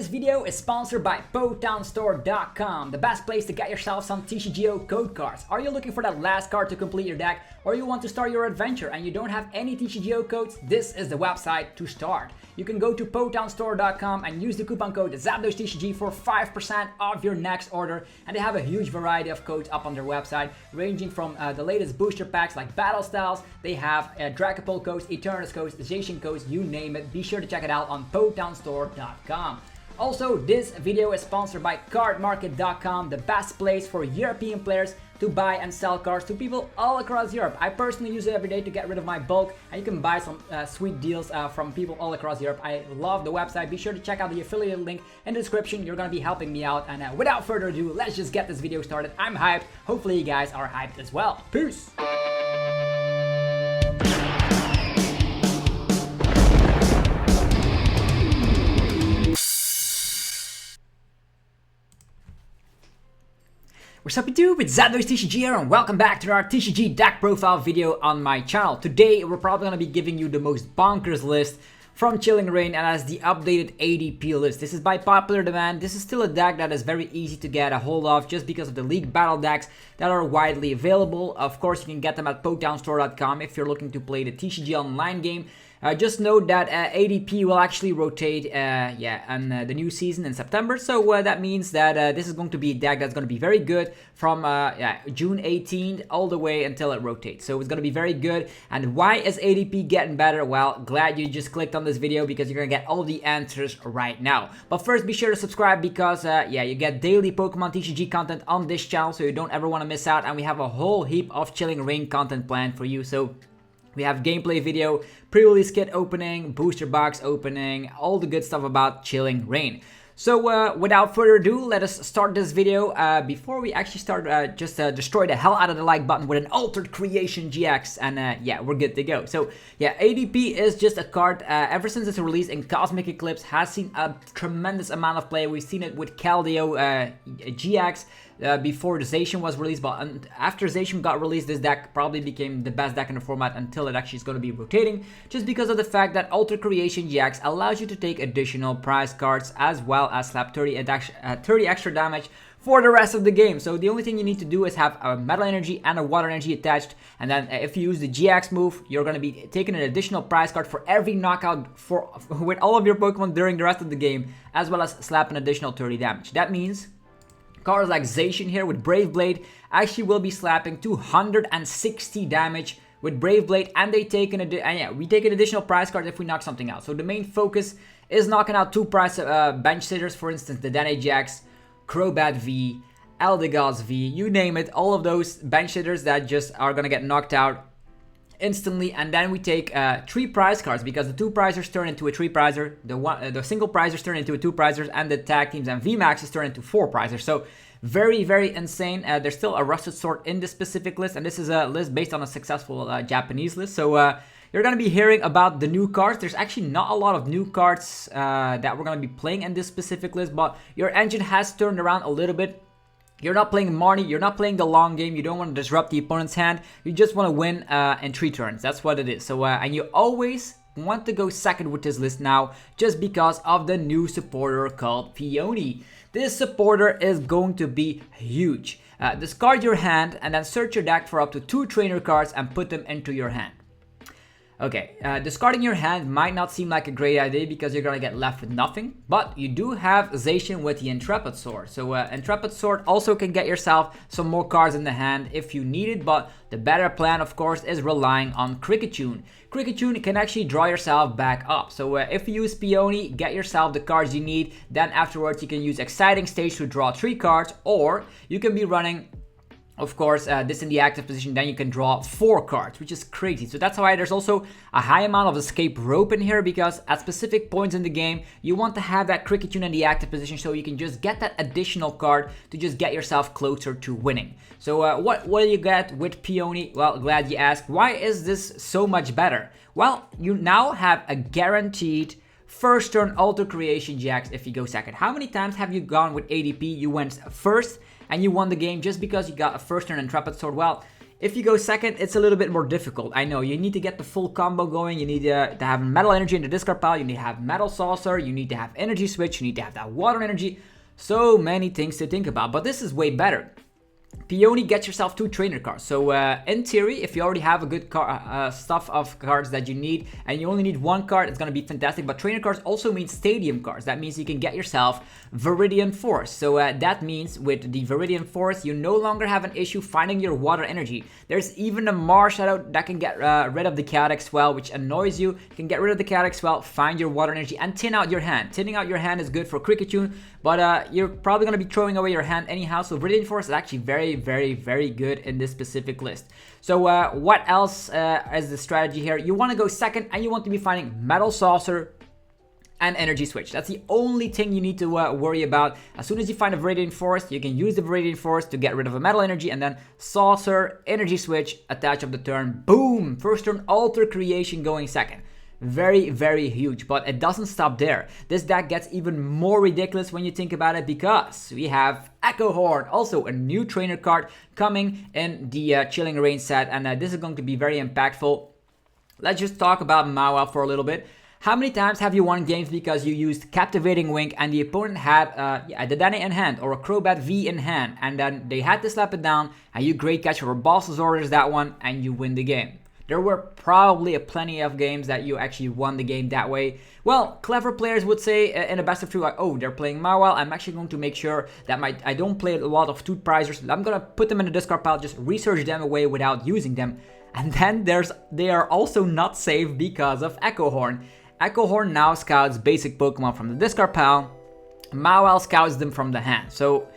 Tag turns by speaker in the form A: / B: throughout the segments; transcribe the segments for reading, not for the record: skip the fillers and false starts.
A: This video is sponsored by PokemonStore.com, the best place to get yourself some TCGO code cards. Are you looking for that last card to complete your deck, or you want to start your adventure and you don't have any TCGO codes? This is the website to start. You can go to PokemonStore.com and use the coupon code ZapdosTCG for 5% off your next order. And they have a huge variety of codes up on their website, ranging from the latest booster packs like Battle Styles. They have Dragapult codes, Eternus codes, Zacian codes, you name it. Be sure to check it out on PokemonStore.com. Also, this video is sponsored by CardMarket.com, the best place for European players to buy and sell cards to people all across Europe. I personally use it every day to get rid of my bulk, and you can buy some sweet deals from people all across Europe. I love the website. Be sure to check out the affiliate link in the description. You're going to be helping me out. And without further ado, let's just get this video started. I'm hyped. Hopefully you guys are hyped as well. Peace! What's up YouTube, it's ZapdosTCG here and welcome back to our TCG deck profile video on my channel. Today we're probably going to be giving you the most bonkers list from Chilling Reign, and as the updated ADP list. This is by popular demand. This is still a deck that is very easy to get a hold of just because of the league battle decks that are widely available. Of course, you can get them at PokemonStore.com if you're looking to play the TCG online game. Just note that ADP will actually rotate on the new season in September, so that means that this is going to be a deck that's going to be very good from June 18th all the way until it rotates. So it's going to be very good. And why is ADP getting better? Well, glad you just clicked on this video because you're going to get all the answers right now. But first, be sure to subscribe because you get daily Pokemon TCG content on this channel, so you don't ever want to miss out. And we have a whole heap of Chilling Reign content planned for you. So we have gameplay video, pre-release kit opening, booster box opening, all the good stuff about Chilling Reign. So without further ado, let us start this video. Before we actually start, just destroy the hell out of the like button with an Altered Creation GX, and yeah, we're good to go. So yeah, ADP is just a card, ever since its release in Cosmic Eclipse, has seen a tremendous amount of play. We've seen it with Keldeo GX, before the Zacian was released, but after Zacian got released, this deck probably became the best deck in the format until it actually is going to be rotating, just because of the fact that Altered Creation GX allows you to take additional prize cards as well as slap 30 extra damage for the rest of the game. So the only thing you need to do is have a Metal Energy and a Water Energy attached, and then if you use the GX move, you're going to be taking an additional prize card for every knockout with all of your Pokemon during the rest of the game, as well as slap an additional 30 damage. That means cards like Zacian here with Brave Blade actually will be slapping 260 damage with Brave Blade, and they take we take an additional prize card if we knock something out. So the main focus is knocking out two prize bench sitters, for instance the DAA GX, Crobat V, Eldegoss V, you name it, all of those bench sitters that just are gonna get knocked out instantly. And then we take 3 prize cards, because the 2 prizers turn into a 3 prizer, the single prizers turn into a 2 prizers, and the tag teams and VMAXs turn into 4 prizers. So very, very insane. There's still a Rusted Sword in this specific list, and this is a list based on a successful Japanese list. So you're going to be hearing about the new cards. There's actually not a lot of new cards that we're going to be playing in this specific list, but your engine has turned around a little bit. You're not playing Marnie, you're not playing the long game, you don't want to disrupt the opponent's hand, you just want to win in 3 turns. That's what it is. So and you always want to go second with this list now, just because of the new supporter called Peony. This supporter is going to be huge. Discard your hand and then search your deck for up to 2 trainer cards and put them into your hand. Okay, discarding your hand might not seem like a great idea because you're gonna get left with nothing, but you do have Zacian with the Intrepid Sword. So Intrepid Sword also can get yourself some more cards in the hand if you need it, but the better plan, of course, is relying on Kricketune. Kricketune can actually draw yourself back up. So if you use Peony, get yourself the cards you need, then afterwards you can use Exciting Stage to draw 3 cards, or you can be running, of course, this in the active position, then you can draw 4 cards, which is crazy. So that's why there's also a high amount of escape rope in here, because at specific points in the game, you want to have that Kricketune in the active position so you can just get that additional card to just get yourself closer to winning. So what do you get with Peony? Well, glad you asked. Why is this so much better? Well, you now have a guaranteed first turn Altered Creation GX if you go second. How many times have you gone with ADP? You went first and you won the game just because you got a first turn Intrepid Sword? Well, If you go second, it's a little bit more difficult. I know, you need to get the full combo going. You need to have Metal Energy in the discard pile. You need to have Metal Saucer. You need to have Energy Switch. You need to have that Water Energy. So many things to think about, but this is way better. Peony gets yourself 2 trainer cards. So in theory, if you already have a good stuff of cards that you need and you only need 1 card, it's going to be fantastic. But trainer cards also mean stadium cards. That means you can get yourself Viridian Forest. So that means with the Viridian Forest, you no longer have an issue finding your water energy. There's even a Marshadow that can get rid of the Chaotic Swell, which annoys you. You can get rid of the Chaotic Swell, find your water energy, and tin out your hand. Tinning out your hand is good for Kricketune, but you're probably going to be throwing away your hand anyhow. So Viridian Forest is actually very good in this specific list. So what else is the strategy here? You want to go second and you want to be finding Metal Saucer and Energy Switch. That's the only thing you need to worry about. As soon as you find a Viridian Forest, you can use the Viridian Forest to get rid of a Metal Energy, and then Saucer, Energy Switch, attach of the turn. Boom! First turn Alter Creation going second. Very huge, but it doesn't stop there. This deck gets even more ridiculous when you think about it, because we have Echo Horn, also a new trainer card coming in the Chilling Reign set, and this is going to be very impactful. Let's just talk about Mawile for a little bit. How many times have you won games because you used Captivating Wink and the opponent had a DAA in hand or a Crobat V in hand, and then they had to slap it down and you great catch or Boss's Orders that one and you win the game? There were probably plenty of games that you actually won the game that way. Well, clever players would say in a best of 2, like, oh, they're playing Mawile. I'm actually going to make sure that I don't play a lot of Tooth Prizers. I'm going to put them in the discard pile, just research them away without using them. And then they are also not safe because of Echo Horn. Echo Horn now scouts basic Pokemon from the discard pile. Mawile scouts them from the hand. So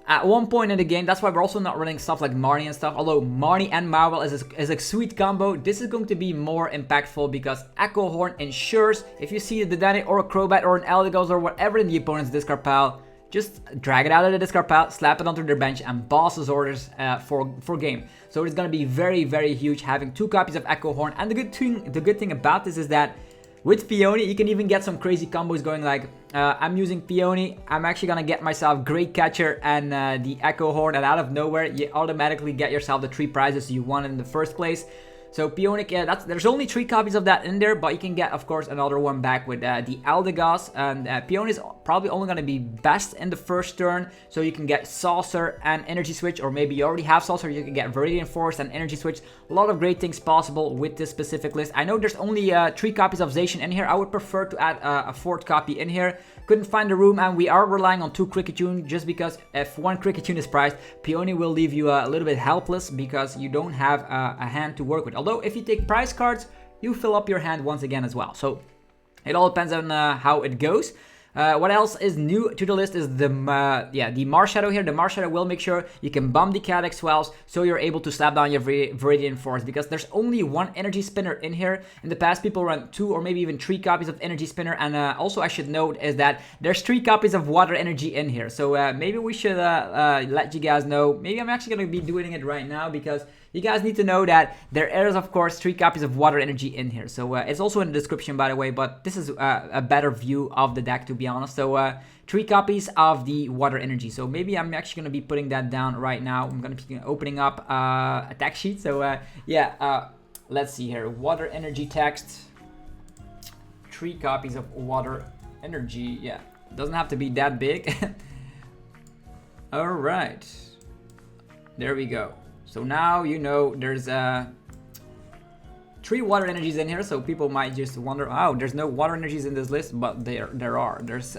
A: at one point in the game, that's why we're also not running stuff like Marnie and stuff. Although Marnie and Mawile is a sweet combo, this is going to be more impactful because Echo Horn ensures if you see a DAA or a Crobat or an Eldegoss or whatever in the opponent's discard pile, just drag it out of the discard pile, slap it onto their bench, and Boss's Orders for game. So it's going to be very huge having 2 copies of Echo Horn. And the good thing about this is that with Peony, you can even get some crazy combos going, like I'm using Peony, I'm actually gonna get myself Great Catcher and the Echo Horn, and out of nowhere you automatically get yourself the 3 prizes you won in the first place. So Peony, there's only 3 copies of that in there, but you can get, of course, another one back with the Eldegoss. And Peony is probably only going to be best in the first turn, so you can get Saucer and Energy Switch, or maybe you already have Saucer, you can get Viridian Forest and Energy Switch. A lot of great things possible with this specific list. I know there's only 3 copies of Zacian in here. I would prefer to add a 4th copy in here. Couldn't find the room, and we are relying on 2 Kricketune, just because if 1 Kricketune is priced, Peony will leave you a little bit helpless because you don't have a hand to work with. Although if you take prize cards, you fill up your hand once again as well. So it all depends on how it goes. What else is new to the list is the Marshadow here. The Marshadow will make sure you can bomb the Chaotic Swells, so you're able to slap down your Viridian Forest, because there's only 1 Energy Spinner in here. In the past, people run 2 or maybe even 3 copies of Energy Spinner, and also I should note is that there's 3 copies of Water Energy in here. So maybe we should let you guys know. Maybe I'm actually going to be doing it right now, because you guys need to know that there is, of course, 3 copies of Water Energy in here. So it's also in the description, by the way, but this is a better view of the deck, to be honest. So 3 copies of the Water Energy. So maybe I'm actually going to be putting that down right now. I'm going to be opening up a text sheet. So let's see here. Water Energy text. 3 copies of Water Energy. Yeah, doesn't have to be that big. All right. There we go. So now you know there's 3 Water Energies in here, so people might just wonder, oh, there's no Water Energies in this list, but there are. There's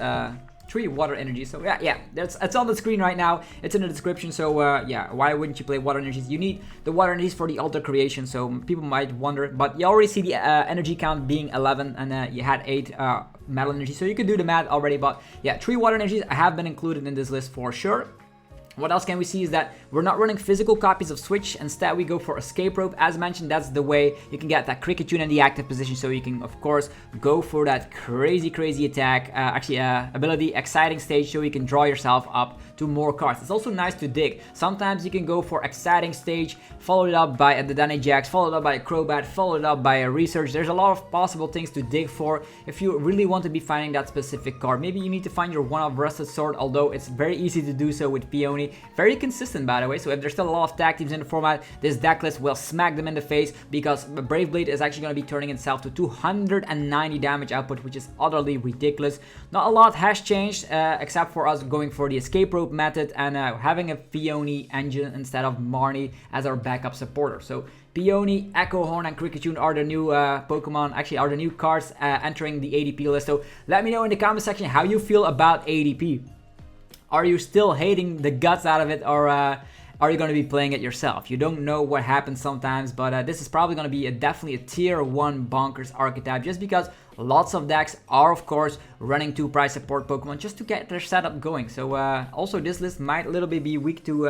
A: 3 Water Energies. So yeah, it's on the screen right now. It's in the description. So yeah, why wouldn't you play Water Energies? You need the Water Energies for the Alter Creation, so people might wonder, but you already see the energy count being 11, and you had 8 Metal Energy, so you could do the math already. But yeah, 3 Water Energies have been included in this list for sure. What else can we see is that we're not running physical copies of Switch. Instead, we go for Escape Rope. As mentioned, that's the way you can get that Kricketune in the active position, so you can, of course, go for that crazy attack, ability, Exciting Stage, so you can draw yourself up to more cards. It's also nice to dig. Sometimes you can go for Exciting Stage, followed up by a Palkia-GX, followed up by a Crobat, followed up by a Research. There's a lot of possible things to dig for if you really want to be finding that specific card. Maybe you need to find your one-off Rusted Sword, although it's very easy to do so with Peony. Peony. Very consistent, by the way, so if there's still a lot of tag teams in the format, this deck list will smack them in the face, because Brave Blade is actually going to be turning itself to 290 damage output, which is utterly ridiculous. Not a lot has changed, except for us going for the escape rope method and having a Peony engine instead of Marnie as our backup supporter. So Peony, Echo Horn, and Kricketune are the new Pokemon, actually are the new cards entering the ADP list. So let me know in the comment section how you feel about ADP. Are you still hating the guts out of it, or are you going to be playing it yourself? You don't know what happens sometimes, but this is probably going to be definitely a tier 1 bonkers archetype, just because lots of decks are, of course, running 2 price support Pokemon just to get their setup going. So also this list might a little bit be weak to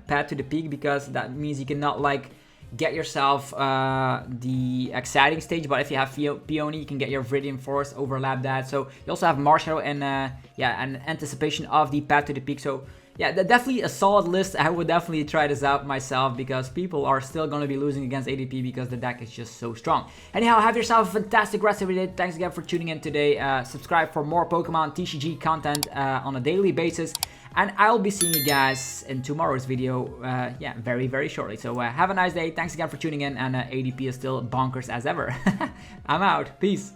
A: Path to the Peak, because that means you cannot like get yourself the exciting stage, but if you have Peony, you can get your Viridian Forest, overlap that. So you also have Marshadow and an anticipation of the Path to the Peak. So yeah, definitely a solid list. I would definitely try this out myself, because people are still going to be losing against ADP because the deck is just so strong. Anyhow, have yourself a fantastic rest of your day. Thanks again for tuning in today. Subscribe for more Pokemon TCG content on a daily basis. And I'll be seeing you guys in tomorrow's video, very, very shortly. So have a nice day. Thanks again for tuning in, and ADP is still bonkers as ever. I'm out. Peace.